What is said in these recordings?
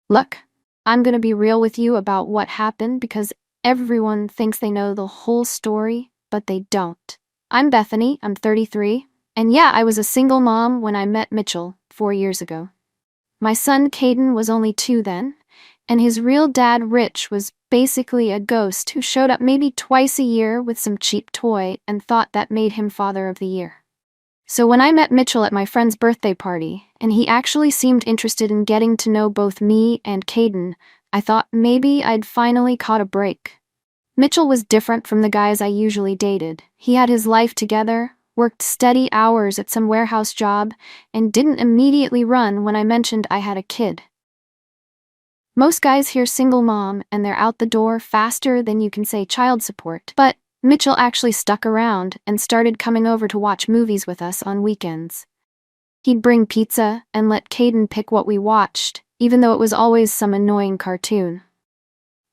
Look, I'm gonna be real with you about what happened because everyone thinks they know the whole story, but they don't. I'm Bethany, I'm 33, and yeah, I was a single mom when I met Mitchell 4 years ago. My son Caden was only 2 then, and his real dad Rich was basically a ghost who showed up maybe twice a year with some cheap toy and thought that made him father of the year. So when I met Mitchell at my friend's birthday party, and he actually seemed interested in getting to know both me and Caden, I thought maybe I'd finally caught a break. Mitchell was different from the guys I usually dated. He had his life together, worked steady hours at some warehouse job, and didn't immediately run when I mentioned I had a kid. Most guys hear single mom and they're out the door faster than you can say child support, but Mitchell actually stuck around and started coming over to watch movies with us on weekends. He'd bring pizza and let Caden pick what we watched, even though it was always some annoying cartoon.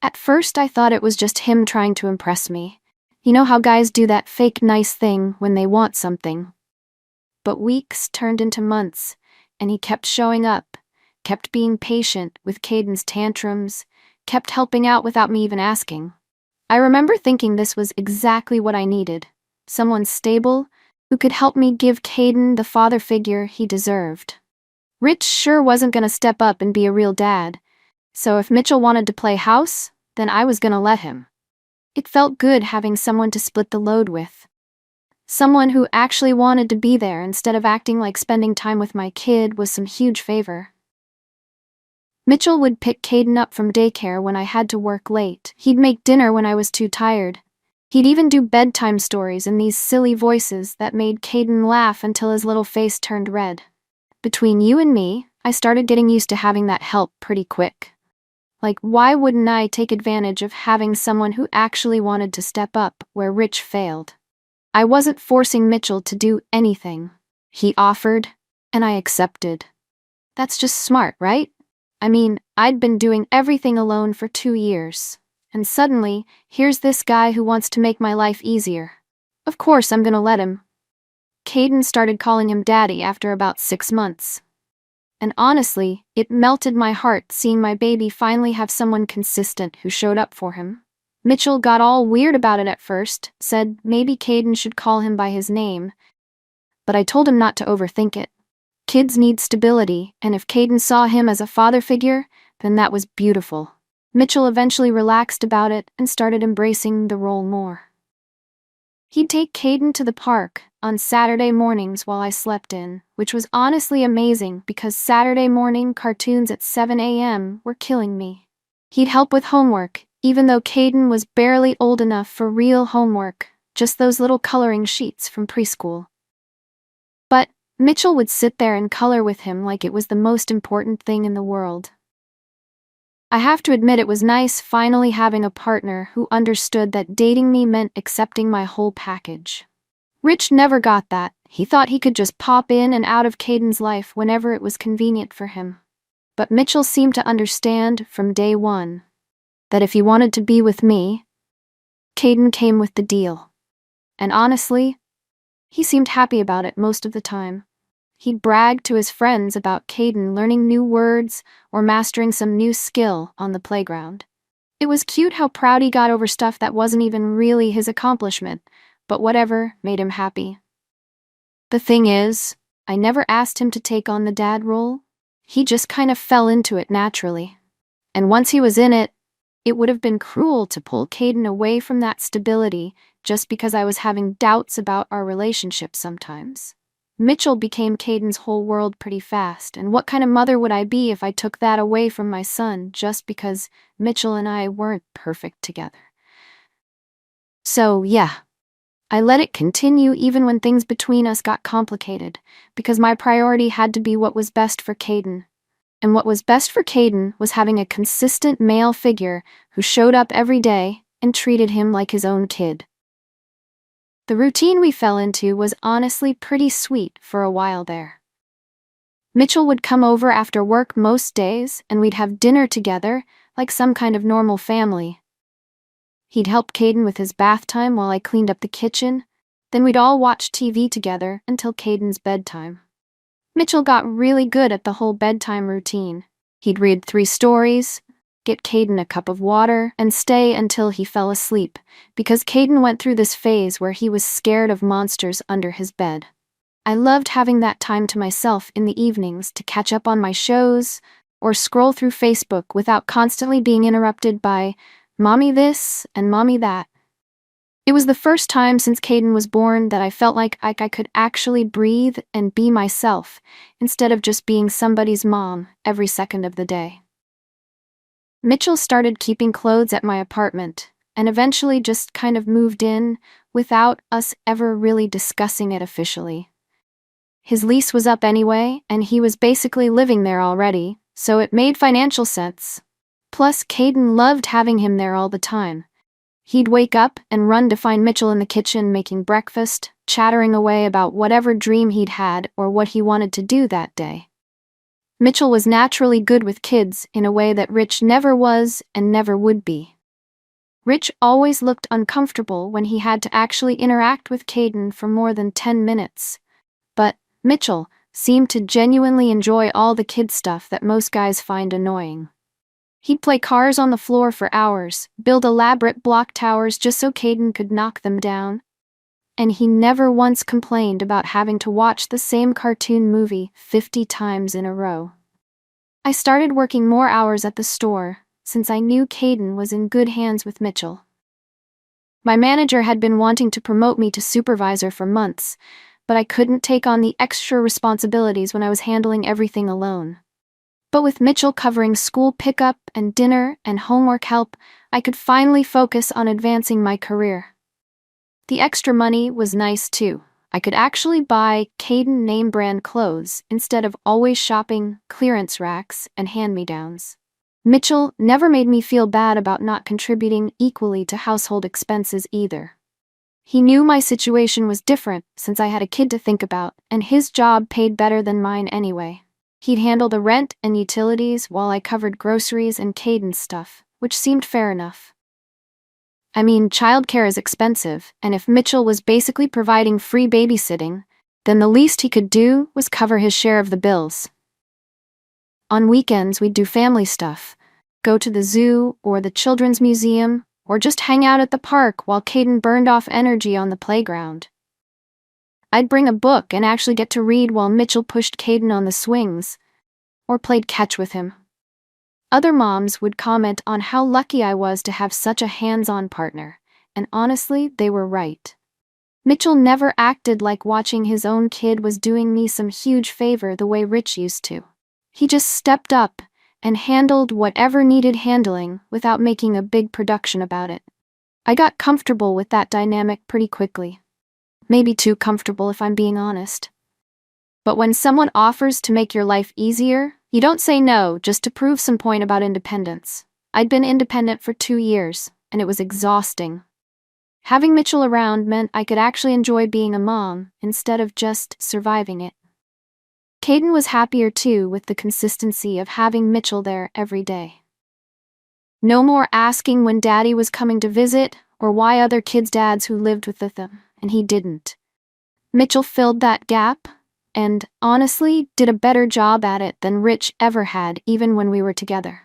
At first I thought it was just him trying to impress me. You know how guys do that fake nice thing when they want something. But weeks turned into months, and he kept showing up, kept being patient with Caden's tantrums, kept helping out without me even asking. I remember thinking this was exactly what I needed, someone stable who could help me give Caden the father figure he deserved. Rich sure wasn't gonna step up and be a real dad, so if Mitchell wanted to play house, then I was gonna let him. It felt good having someone to split the load with. Someone who actually wanted to be there instead of acting like spending time with my kid was some huge favor. Mitchell would pick Caden up from daycare when I had to work late. He'd make dinner when I was too tired. He'd even do bedtime stories in these silly voices that made Caden laugh until his little face turned red. Between you and me, I started getting used to having that help pretty quick. Like, why wouldn't I take advantage of having someone who actually wanted to step up where Rich failed? I wasn't forcing Mitchell to do anything. He offered, and I accepted. That's just smart, right? I mean, I'd been doing everything alone for 2 years, and suddenly, here's this guy who wants to make my life easier. Of course I'm gonna let him. Caden started calling him Daddy after about 6 months. And honestly, it melted my heart seeing my baby finally have someone consistent who showed up for him. Mitchell got all weird about it at first, said maybe Caden should call him by his name, but I told him not to overthink it. Kids need stability, and if Caden saw him as a father figure, then that was beautiful. Mitchell eventually relaxed about it and started embracing the role more. He'd take Caden to the park on Saturday mornings while I slept in, which was honestly amazing because Saturday morning cartoons at 7 a.m. were killing me. He'd help with homework, even though Caden was barely old enough for real homework, just those little coloring sheets from preschool. But Mitchell would sit there and color with him like it was the most important thing in the world. I have to admit it was nice finally having a partner who understood that dating me meant accepting my whole package. Rich never got that. He thought he could just pop in and out of Caden's life whenever it was convenient for him. But Mitchell seemed to understand from day one that if he wanted to be with me, Caden came with the deal. And honestly, he seemed happy about it most of the time. He'd brag to his friends about Caden learning new words or mastering some new skill on the playground. It was cute how proud he got over stuff that wasn't even really his accomplishment, but whatever made him happy. The thing is, I never asked him to take on the dad role. He just kind of fell into it naturally. And once he was in it, it would have been cruel to pull Caden away from that stability just because I was having doubts about our relationship sometimes. Mitchell became Caden's whole world pretty fast, and what kind of mother would I be if I took that away from my son just because Mitchell and I weren't perfect together? So, yeah, I let it continue even when things between us got complicated, because my priority had to be what was best for Caden. And what was best for Caden was having a consistent male figure who showed up every day and treated him like his own kid. The routine we fell into was honestly pretty sweet for a while there. Mitchell would come over after work most days, and we'd have dinner together, like some kind of normal family. He'd help Caden with his bath time while I cleaned up the kitchen, then we'd all watch TV together until Caden's bedtime. Mitchell got really good at the whole bedtime routine. He'd read 3 stories, get Caden a cup of water, and stay until he fell asleep, because Caden went through this phase where he was scared of monsters under his bed. I loved having that time to myself in the evenings to catch up on my shows or scroll through Facebook without constantly being interrupted by mommy this and mommy that. It was the first time since Caden was born that I felt like I could actually breathe and be myself instead of just being somebody's mom every second of the day. Mitchell started keeping clothes at my apartment and eventually just kind of moved in without us ever really discussing it officially. His lease was up anyway, and he was basically living there already, so it made financial sense. Plus, Caden loved having him there all the time. He'd wake up and run to find Mitchell in the kitchen making breakfast, chattering away about whatever dream he'd had or what he wanted to do that day. Mitchell was naturally good with kids in a way that Rich never was and never would be. Rich always looked uncomfortable when he had to actually interact with Caden for more than 10 minutes. But Mitchell seemed to genuinely enjoy all the kid stuff that most guys find annoying. He'd play cars on the floor for hours, build elaborate block towers just so Caden could knock them down. And he never once complained about having to watch the same cartoon movie 50 times in a row. I started working more hours at the store, since I knew Caden was in good hands with Mitchell. My manager had been wanting to promote me to supervisor for months, but I couldn't take on the extra responsibilities when I was handling everything alone. But with Mitchell covering school pickup and dinner and homework help, I could finally focus on advancing my career. The extra money was nice too. I could actually buy Caden name-brand clothes instead of always shopping clearance racks and hand-me-downs. Mitchell never made me feel bad about not contributing equally to household expenses either. He knew my situation was different since I had a kid to think about, and his job paid better than mine anyway. He'd handle the rent and utilities while I covered groceries and Caden's stuff, which seemed fair enough. I mean, childcare is expensive, and if Mitchell was basically providing free babysitting, then the least he could do was cover his share of the bills. On weekends, we'd do family stuff, go to the zoo or the children's museum, or just hang out at the park while Caden burned off energy on the playground. I'd bring a book and actually get to read while Mitchell pushed Caden on the swings, or played catch with him. Other moms would comment on how lucky I was to have such a hands-on partner, and honestly, they were right. Mitchell never acted like watching his own kid was doing me some huge favor the way Rich used to. He just stepped up and handled whatever needed handling without making a big production about it. I got comfortable with that dynamic pretty quickly. Maybe too comfortable if I'm being honest. But when someone offers to make your life easier, you don't say no just to prove some point about independence. I'd been independent for 2 years, and it was exhausting. Having Mitchell around meant I could actually enjoy being a mom instead of just surviving it. Caden was happier too with the consistency of having Mitchell there every day. No more asking when Daddy was coming to visit or why other kids' dads who lived with them, and he didn't. Mitchell filled that gap, and honestly did a better job at it than Rich ever had even when we were together.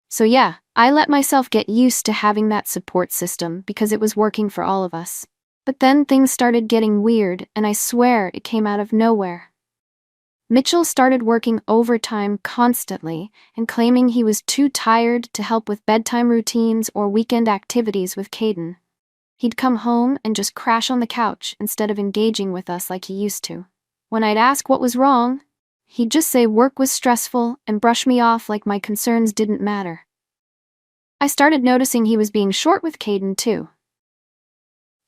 So yeah, I let myself get used to having that support system because it was working for all of us. But then things started getting weird, and I swear it came out of nowhere. Mitchell started working overtime constantly and claiming he was too tired to help with bedtime routines or weekend activities with Caden. He'd come home and just crash on the couch instead of engaging with us like he used to. When I'd ask what was wrong, he'd just say work was stressful and brush me off like my concerns didn't matter. I started noticing he was being short with Caden too.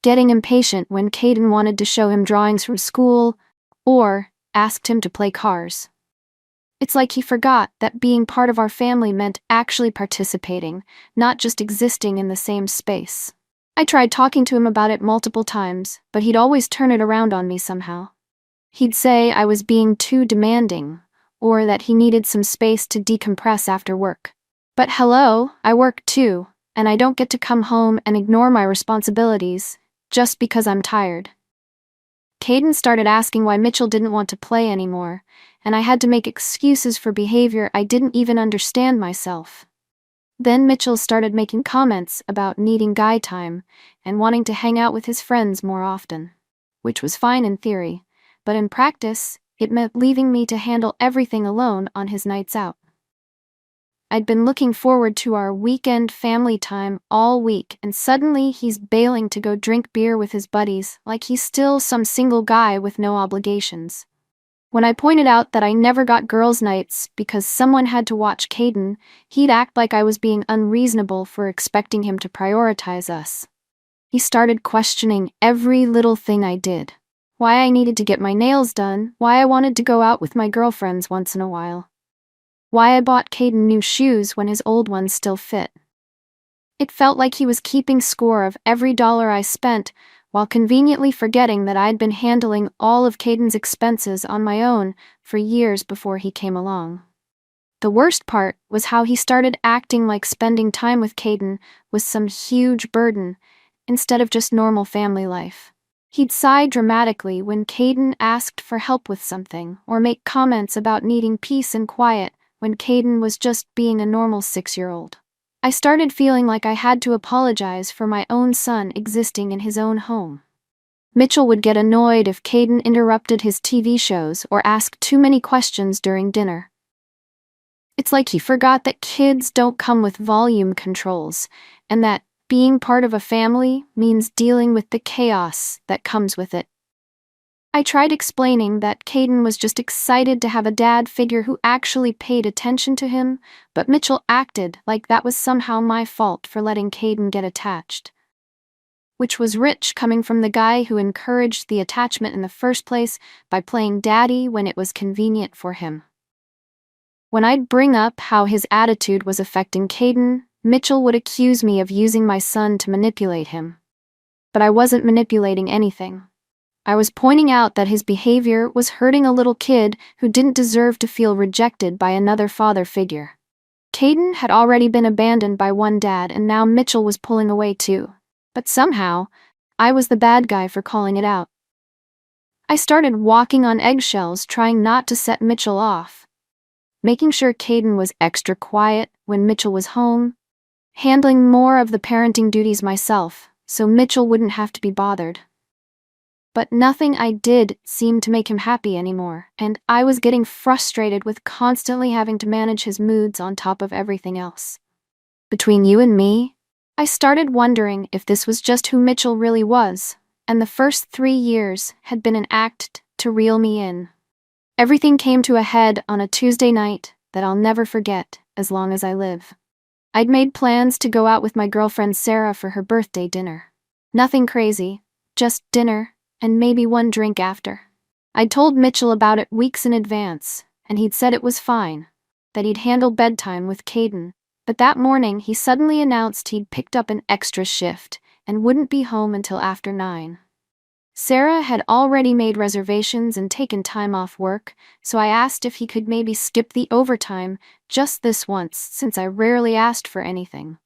Getting impatient when Caden wanted to show him drawings from school or asked him to play cars. It's like he forgot that being part of our family meant actually participating, not just existing in the same space. I tried talking to him about it multiple times, but he'd always turn it around on me somehow. He'd say I was being too demanding, or that he needed some space to decompress after work. But hello, I work too, and I don't get to come home and ignore my responsibilities just because I'm tired. Caden started asking why Mitchell didn't want to play anymore, and I had to make excuses for behavior I didn't even understand myself. Then Mitchell started making comments about needing guy time and wanting to hang out with his friends more often, which was fine in theory, but in practice, it meant leaving me to handle everything alone on his nights out. I'd been looking forward to our weekend family time all week, and suddenly he's bailing to go drink beer with his buddies like he's still some single guy with no obligations. When I pointed out that I never got girls' nights because someone had to watch Caden, he'd act like I was being unreasonable for expecting him to prioritize us. He started questioning every little thing I did. Why I needed to get my nails done, why I wanted to go out with my girlfriends once in a while. Why I bought Caden new shoes when his old ones still fit. It felt like he was keeping score of every dollar I spent, while conveniently forgetting that I'd been handling all of Caden's expenses on my own for years before he came along. The worst part was how he started acting like spending time with Caden was some huge burden, instead of just normal family life. He'd sigh dramatically when Caden asked for help with something, or make comments about needing peace and quiet when Caden was just being a normal 6-year-old. I started feeling like I had to apologize for my own son existing in his own home. Mitchell would get annoyed if Caden interrupted his TV shows or asked too many questions during dinner. It's like he forgot that kids don't come with volume controls, and that being part of a family means dealing with the chaos that comes with it. I tried explaining that Caden was just excited to have a dad figure who actually paid attention to him, but Mitchell acted like that was somehow my fault for letting Caden get attached. Which was rich coming from the guy who encouraged the attachment in the first place by playing daddy when it was convenient for him. When I'd bring up how his attitude was affecting Caden, Mitchell would accuse me of using my son to manipulate him. But I wasn't manipulating anything. I was pointing out that his behavior was hurting a little kid who didn't deserve to feel rejected by another father figure. Caden had already been abandoned by one dad, and now Mitchell was pulling away too. But somehow, I was the bad guy for calling it out. I started walking on eggshells, trying not to set Mitchell off. Making sure Caden was extra quiet when Mitchell was home. Handling more of the parenting duties myself, so Mitchell wouldn't have to be bothered. But nothing I did seemed to make him happy anymore, and I was getting frustrated with constantly having to manage his moods on top of everything else. Between you and me, I started wondering if this was just who Mitchell really was, and the first 3 years had been an act to reel me in. Everything came to a head on a Tuesday night that I'll never forget as long as I live. I'd made plans to go out with my girlfriend Sarah for her birthday dinner. Nothing crazy, just dinner, and maybe one drink after. I'd told Mitchell about it weeks in advance, and he'd said it was fine, that he'd handle bedtime with Caden, but that morning he suddenly announced he'd picked up an extra shift and wouldn't be home until after 9. Sarah had already made reservations and taken time off work, so I asked if he could maybe skip the overtime just this once, since I rarely asked for anything.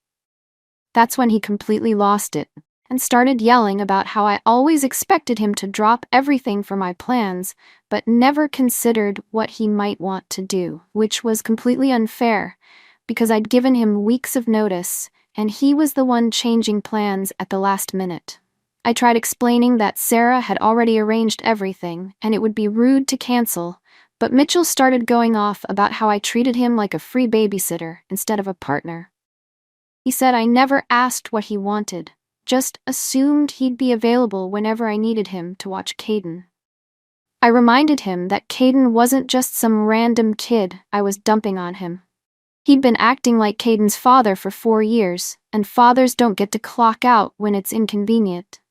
That's when he completely lost it and started yelling about how I always expected him to drop everything for my plans, but never considered what he might want to do, which was completely unfair, because I'd given him weeks of notice, and he was the one changing plans at the last minute. I tried explaining that Sarah had already arranged everything, and it would be rude to cancel, but Mitchell started going off about how I treated him like a free babysitter instead of a partner. He said I never asked what he wanted, just assumed he'd be available whenever I needed him to watch Caden. I reminded him that Caden wasn't just some random kid I was dumping on him. He'd been acting like Caden's father for 4 years, and fathers don't get to clock out when it's inconvenient.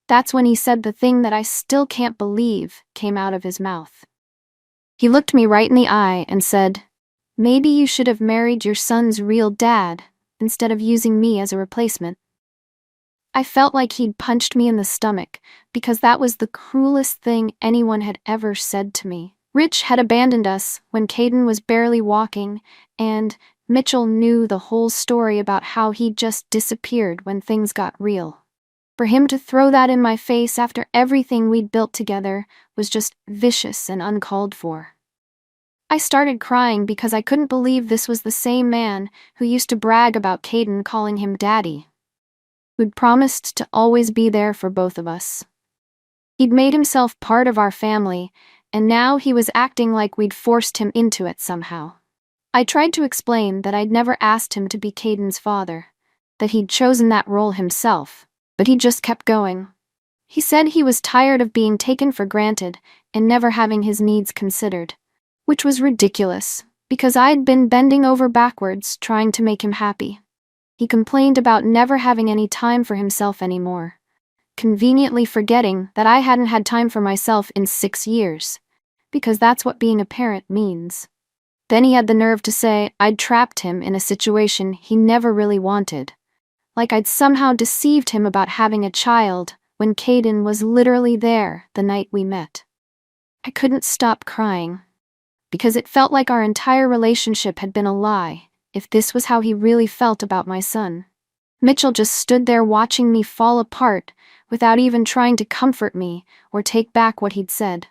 That's when he said the thing that I still can't believe came out of his mouth. He looked me right in the eye and said, "Maybe you should have married your son's real dad, instead of using me as a replacement." I felt like he'd punched me in the stomach, because that was the cruelest thing anyone had ever said to me. Rich had abandoned us when Caden was barely walking, and Mitchell knew the whole story about how he'd just disappeared when things got real. For him to throw that in my face after everything we'd built together was just vicious and uncalled for. I started crying because I couldn't believe this was the same man who used to brag about Caden calling him daddy, who'd promised to always be there for both of us. He'd made himself part of our family, and now he was acting like we'd forced him into it somehow. I tried to explain that I'd never asked him to be Caden's father, that he'd chosen that role himself, but he just kept going. He said he was tired of being taken for granted and never having his needs considered, which was ridiculous, because I'd been bending over backwards trying to make him happy. He complained about never having any time for himself anymore, conveniently forgetting that I hadn't had time for myself in 6 years, because that's what being a parent means. Then he had the nerve to say I'd trapped him in a situation he never really wanted, like I'd somehow deceived him about having a child when Caden was literally there the night we met. I couldn't stop crying, because it felt like our entire relationship had been a lie, if this was how he really felt about my son. Mitchell just stood there watching me fall apart without even trying to comfort me or take back what he'd said.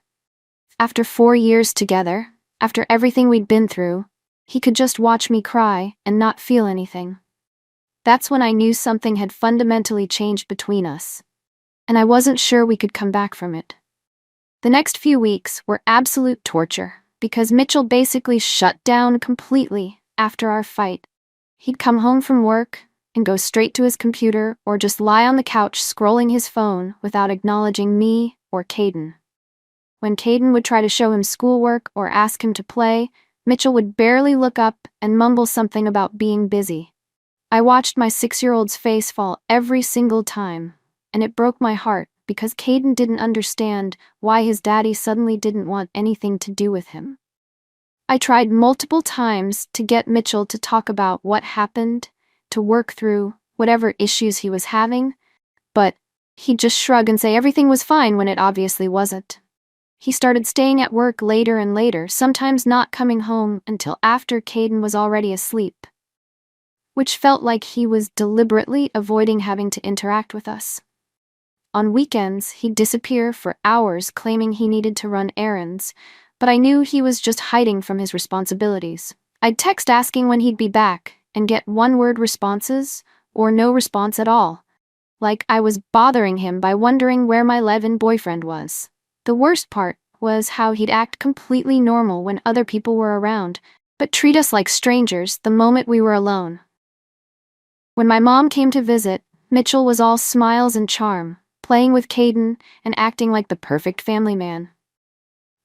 After 4 years together, after everything we'd been through, he could just watch me cry and not feel anything. That's when I knew something had fundamentally changed between us, and I wasn't sure we could come back from it. The next few weeks were absolute torture, because Mitchell basically shut down completely after our fight. He'd come home from work and go straight to his computer or just lie on the couch scrolling his phone without acknowledging me or Caden. When Caden would try to show him schoolwork or ask him to play, Mitchell would barely look up and mumble something about being busy. I watched my 6-year-old's face fall every single time, and it broke my heart because Caden didn't understand why his daddy suddenly didn't want anything to do with him. I tried multiple times to get Mitchell to talk about what happened, to work through whatever issues he was having, but he'd just shrug and say everything was fine when it obviously wasn't. He started staying at work later and later, sometimes not coming home until after Caden was already asleep, which felt like he was deliberately avoiding having to interact with us. On weekends, he'd disappear for hours claiming he needed to run errands, but I knew he was just hiding from his responsibilities. I'd text asking when he'd be back and get one-word responses or no response at all, like I was bothering him by wondering where my live-in boyfriend was. The worst part was how he'd act completely normal when other people were around, but treat us like strangers the moment we were alone. When my mom came to visit, Mitchell was all smiles and charm, playing with Caden and acting like the perfect family man.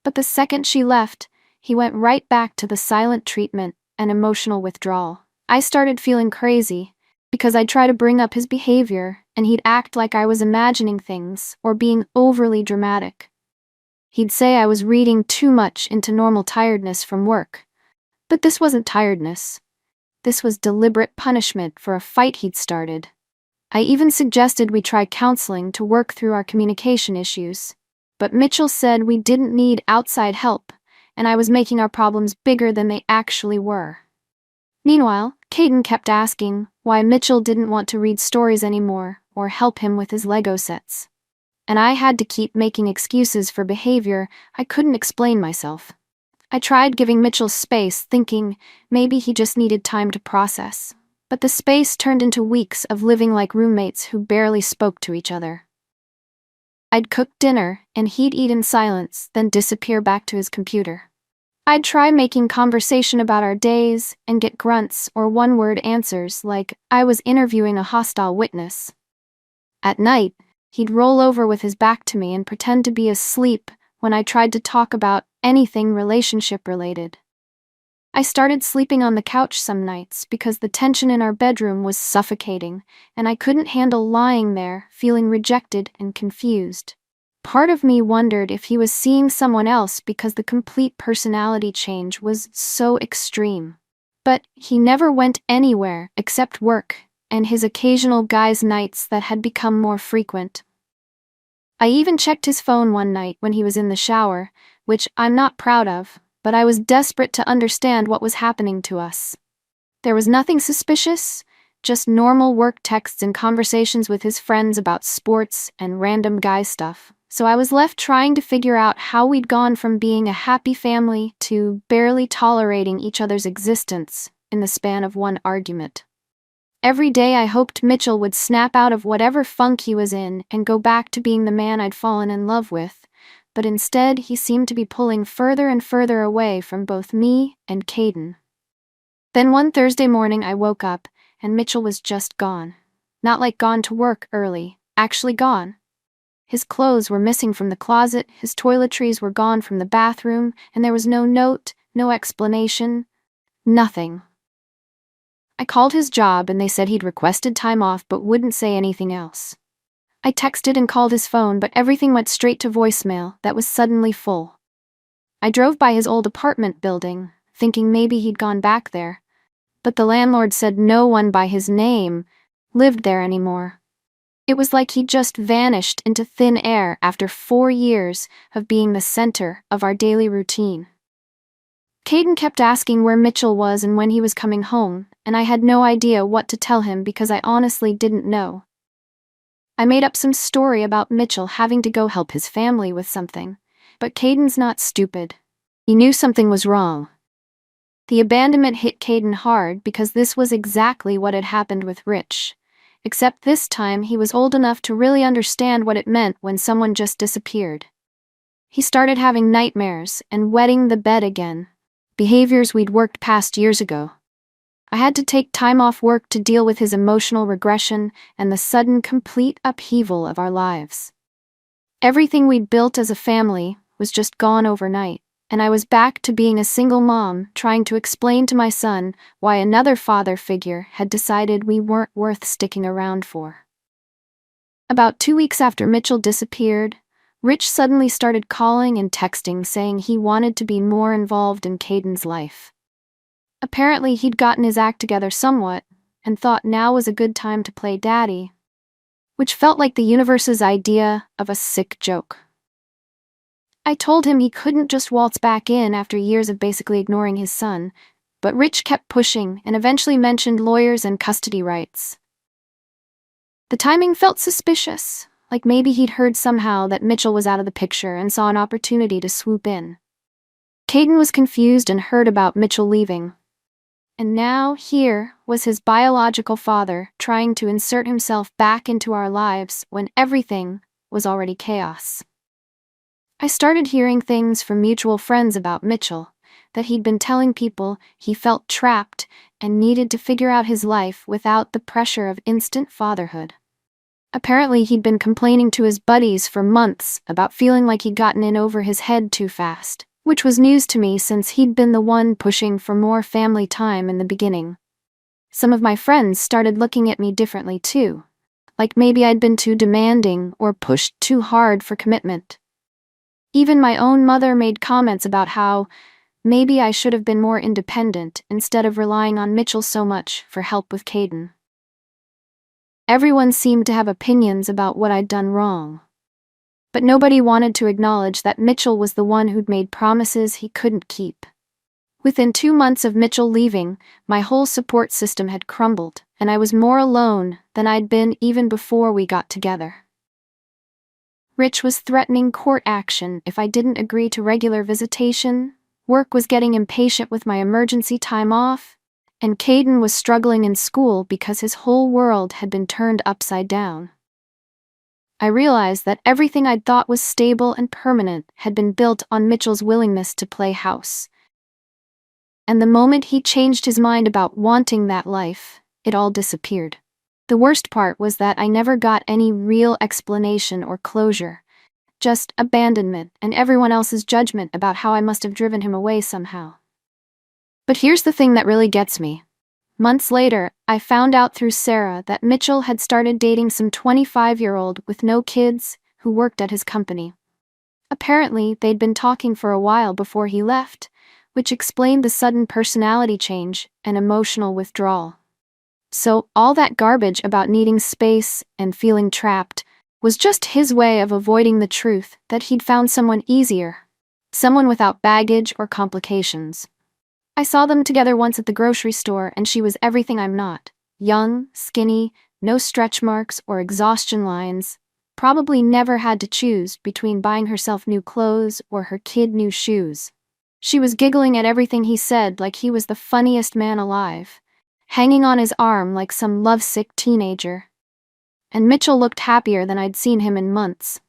But the second she left, he went right back to the silent treatment and emotional withdrawal. I started feeling crazy because I'd try to bring up his behavior and he'd act like I was imagining things or being overly dramatic. He'd say I was reading too much into normal tiredness from work. But this wasn't tiredness. This was deliberate punishment for a fight he'd started. I even suggested we try counseling to work through our communication issues. But Mitchell said we didn't need outside help, and I was making our problems bigger than they actually were. Meanwhile, Caden kept asking why Mitchell didn't want to read stories anymore or help him with his Lego sets. And I had to keep making excuses for behavior I couldn't explain myself. I tried giving Mitchell space, thinking maybe he just needed time to process. But the space turned into weeks of living like roommates who barely spoke to each other. I'd cook dinner, and he'd eat in silence, then disappear back to his computer. I'd try making conversation about our days and get grunts or one-word answers like I was interviewing a hostile witness. At night, he'd roll over with his back to me and pretend to be asleep when I tried to talk about anything relationship-related. I started sleeping on the couch some nights because the tension in our bedroom was suffocating, and I couldn't handle lying there, feeling rejected and confused. Part of me wondered if he was seeing someone else because the complete personality change was so extreme. But he never went anywhere except work and his occasional guys' nights that had become more frequent. I even checked his phone one night when he was in the shower, which I'm not proud of, but I was desperate to understand what was happening to us. There was nothing suspicious, just normal work texts and conversations with his friends about sports and random guy stuff. So I was left trying to figure out how we'd gone from being a happy family to barely tolerating each other's existence in the span of one argument. Every day I hoped Mitchell would snap out of whatever funk he was in and go back to being the man I'd fallen in love with, but instead he seemed to be pulling further and further away from both me and Caden. Then one Thursday morning I woke up, and Mitchell was just gone. Not like gone to work early, actually gone. His clothes were missing from the closet, his toiletries were gone from the bathroom, and there was no note, no explanation, nothing. I called his job and they said he'd requested time off but wouldn't say anything else. I texted and called his phone, but everything went straight to voicemail that was suddenly full. I drove by his old apartment building, thinking maybe he'd gone back there, but the landlord said no one by his name lived there anymore. It was like he'd just vanished into thin air after 4 years of being the center of our daily routine. Caden kept asking where Mitchell was and when he was coming home, and I had no idea what to tell him because I honestly didn't know. I made up some story about Mitchell having to go help his family with something, but Caden's not stupid. He knew something was wrong. The abandonment hit Caden hard because this was exactly what had happened with Rich, except this time he was old enough to really understand what it meant when someone just disappeared. He started having nightmares and wetting the bed again, behaviors we'd worked past years ago. I had to take time off work to deal with his emotional regression and the sudden complete upheaval of our lives. Everything we'd built as a family was just gone overnight, and I was back to being a single mom trying to explain to my son why another father figure had decided we weren't worth sticking around for. About 2 weeks after Mitchell disappeared, Rich suddenly started calling and texting saying he wanted to be more involved in Caden's life. Apparently he'd gotten his act together somewhat and thought now was a good time to play daddy, which felt like the universe's idea of a sick joke. I told him he couldn't just waltz back in after years of basically ignoring his son, but Rich kept pushing and eventually mentioned lawyers and custody rights. The timing felt suspicious, like maybe he'd heard somehow that Mitchell was out of the picture and saw an opportunity to swoop in. Caden was confused and heard about Mitchell leaving. And now, here was his biological father trying to insert himself back into our lives when everything was already chaos. I started hearing things from mutual friends about Mitchell, that he'd been telling people he felt trapped and needed to figure out his life without the pressure of instant fatherhood. Apparently, he'd been complaining to his buddies for months about feeling like he'd gotten in over his head too fast, which was news to me since he'd been the one pushing for more family time in the beginning. Some of my friends started looking at me differently too, like maybe I'd been too demanding or pushed too hard for commitment. Even my own mother made comments about how maybe I should have been more independent instead of relying on Mitchell so much for help with Caden. Everyone seemed to have opinions about what I'd done wrong, but nobody wanted to acknowledge that Mitchell was the one who'd made promises he couldn't keep. Within 2 months of Mitchell leaving, my whole support system had crumbled, and I was more alone than I'd been even before we got together. Rich was threatening court action if I didn't agree to regular visitation, work was getting impatient with my emergency time off, and Caden was struggling in school because his whole world had been turned upside down. I realized that everything I'd thought was stable and permanent had been built on Mitchell's willingness to play house. And the moment he changed his mind about wanting that life, it all disappeared. The worst part was that I never got any real explanation or closure, just abandonment and everyone else's judgment about how I must have driven him away somehow. But here's the thing that really gets me. Months later, I found out through Sarah that Mitchell had started dating some 25-year-old with no kids who worked at his company. Apparently, they'd been talking for a while before he left, which explained the sudden personality change and emotional withdrawal. So, all that garbage about needing space and feeling trapped was just his way of avoiding the truth that he'd found someone easier, someone without baggage or complications. I saw them together once at the grocery store and she was everything I'm not. Young, skinny, no stretch marks or exhaustion lines. Probably never had to choose between buying herself new clothes or her kid new shoes. She was giggling at everything he said like he was the funniest man alive, hanging on his arm like some lovesick teenager. And Mitchell looked happier than I'd seen him in months.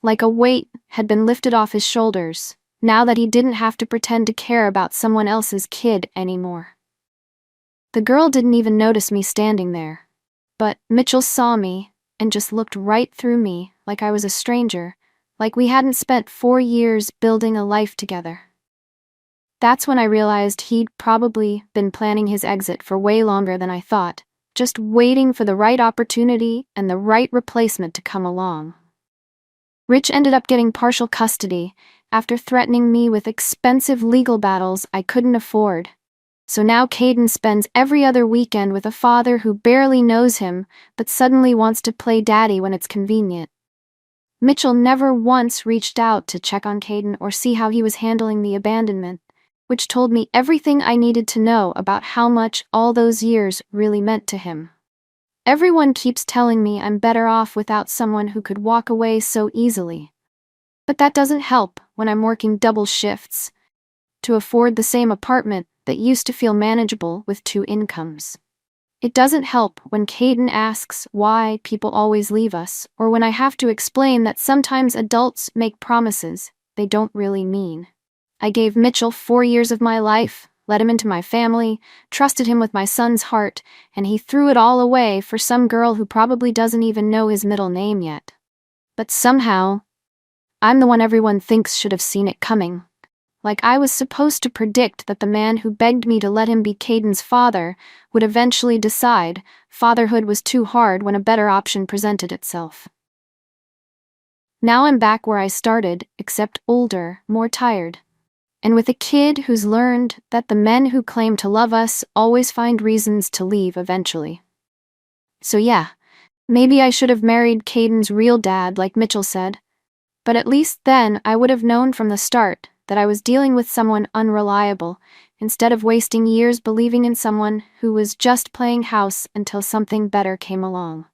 Like a weight had been lifted off his shoulders, now that he didn't have to pretend to care about someone else's kid anymore. The girl didn't even notice me standing there. But Mitchell saw me and just looked right through me like I was a stranger, like we hadn't spent 4 years building a life together. That's when I realized he'd probably been planning his exit for way longer than I thought, just waiting for the right opportunity and the right replacement to come along. Rich ended up getting partial custody after threatening me with expensive legal battles I couldn't afford. So now Caden spends every other weekend with a father who barely knows him but suddenly wants to play daddy when it's convenient. Mitchell never once reached out to check on Caden or see how he was handling the abandonment, which told me everything I needed to know about how much all those years really meant to him. Everyone keeps telling me I'm better off without someone who could walk away so easily. But that doesn't help when I'm working double shifts to afford the same apartment that used to feel manageable with 2 incomes. It doesn't help when Caden asks why people always leave us, or when I have to explain that sometimes adults make promises they don't really mean. I gave Mitchell 4 years of my life, let him into my family, trusted him with my son's heart, and he threw it all away for some girl who probably doesn't even know his middle name yet. But somehow, I'm the one everyone thinks should have seen it coming. Like I was supposed to predict that the man who begged me to let him be Caden's father would eventually decide fatherhood was too hard when a better option presented itself. Now I'm back where I started, except older, more tired. And with a kid who's learned that the men who claim to love us always find reasons to leave eventually. So yeah, maybe I should have married Caden's real dad like Mitchell said. But at least then I would have known from the start that I was dealing with someone unreliable, instead of wasting years believing in someone who was just playing house until something better came along.